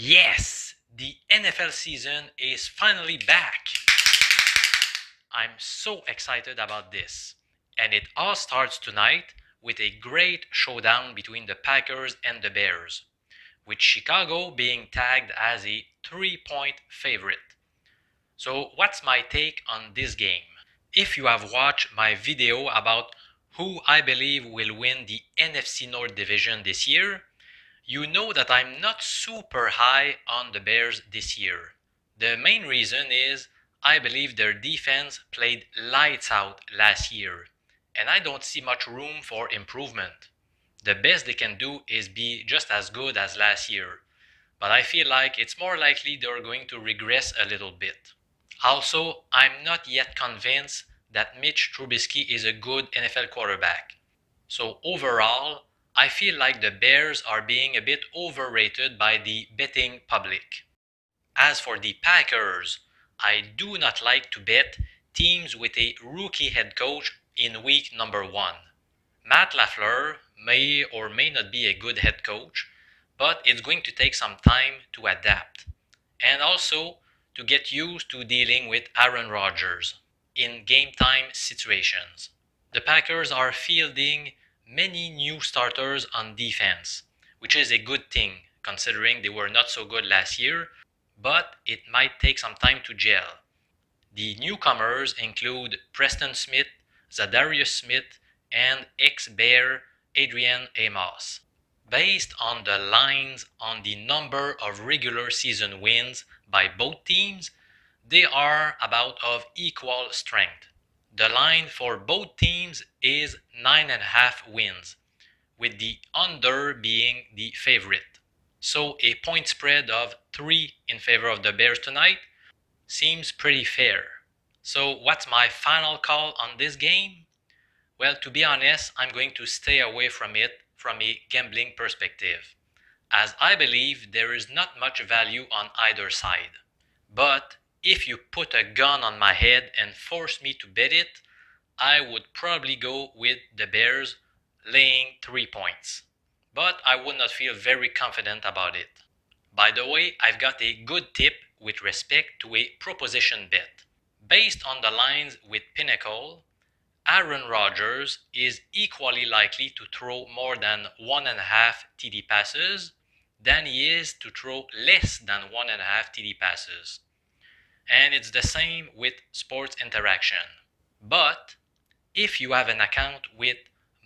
Yes, the NFL season is finally back. I'm so excited about this. And it all starts tonight with a great showdown between the Packers and the Bears, with Chicago being tagged as a 3-point favorite. So, what's my take on this game? If you have watched my video about who I believe will win the NFC North division this year, you know that I'm not super high on the Bears this year. The main reason is I believe their defense played lights out last year, and I don't see much room for improvement. The best they can do is be just as good as last year, but I feel like it's more likely they're going to regress a little bit. Also, I'm not yet convinced that Mitch Trubisky is a good NFL quarterback. So overall, I feel like the Bears are being a bit overrated by the betting public. As for the Packers, I do not like to bet teams with a rookie head coach in week number 1. Matt LaFleur may or may not be a good head coach, but it's going to take some time to adapt. And also to get used to dealing with Aaron Rodgers in game time situations. The Packers are fielding many new starters on defense, which is a good thing considering they were not so good last year, but it might take some time to gel. The newcomers include Preston Smith, Zadarius Smith, and ex-Bear Adrian Amos. Based on the lines on the number of regular season wins by both teams, they are about of equal strength. The line for both teams is 9.5 wins, with the under being the favorite. So a point spread of 3 in favor of the Bears tonight seems pretty fair. So what's my final call on this game? Well, to be honest, I'm going to stay away from it from a gambling perspective, as I believe there is not much value on either side. But if you put a gun on my head and force me to bet it, I would probably go with the Bears laying 3 points. But I would not feel very confident about it. By the way, I've got a good tip with respect to a proposition bet. Based on the lines with Pinnacle, Aaron Rodgers is equally likely to throw more than 1.5 TD passes than he is to throw less than 1.5 TD passes. And it's the same with Sports Interaction. But if you have an account with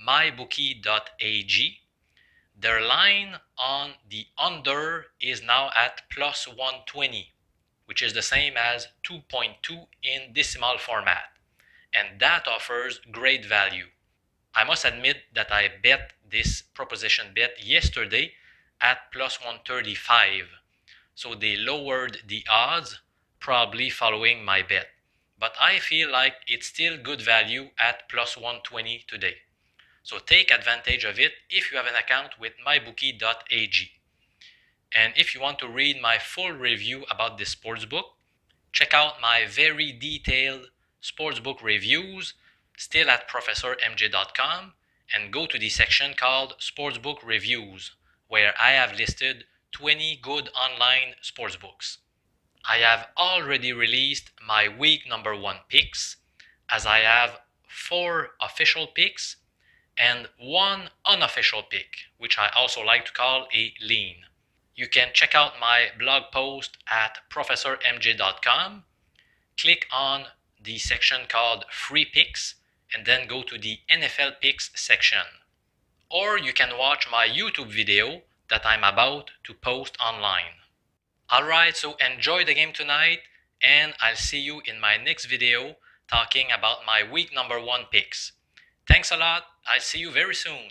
mybookie.ag, their line on the under is now at plus 120, which is the same as 2.2 in decimal format. And that offers great value. I must admit that I bet this proposition bet yesterday at plus 135. So they lowered the odds, probably following my bet. But I feel like it's still good value at plus 120 today. So take advantage of it if you have an account with mybookie.ag. And if you want to read my full review about this sportsbook, check out my very detailed sportsbook reviews still at professormj.com and go to the section called Sportsbook Reviews, where I have listed 20 good online sportsbooks. I have already released my week number 1 picks, as I have 4 official picks and 1 unofficial pick, which I also like to call a lean. You can check out my blog post at professormj.com, click on the section called Free Picks, and then go to the NFL Picks section. Or you can watch my YouTube video that I'm about to post online. Alright, so enjoy the game tonight, and I'll see you in my next video talking about my week number 1 picks. Thanks a lot. I'll see you very soon.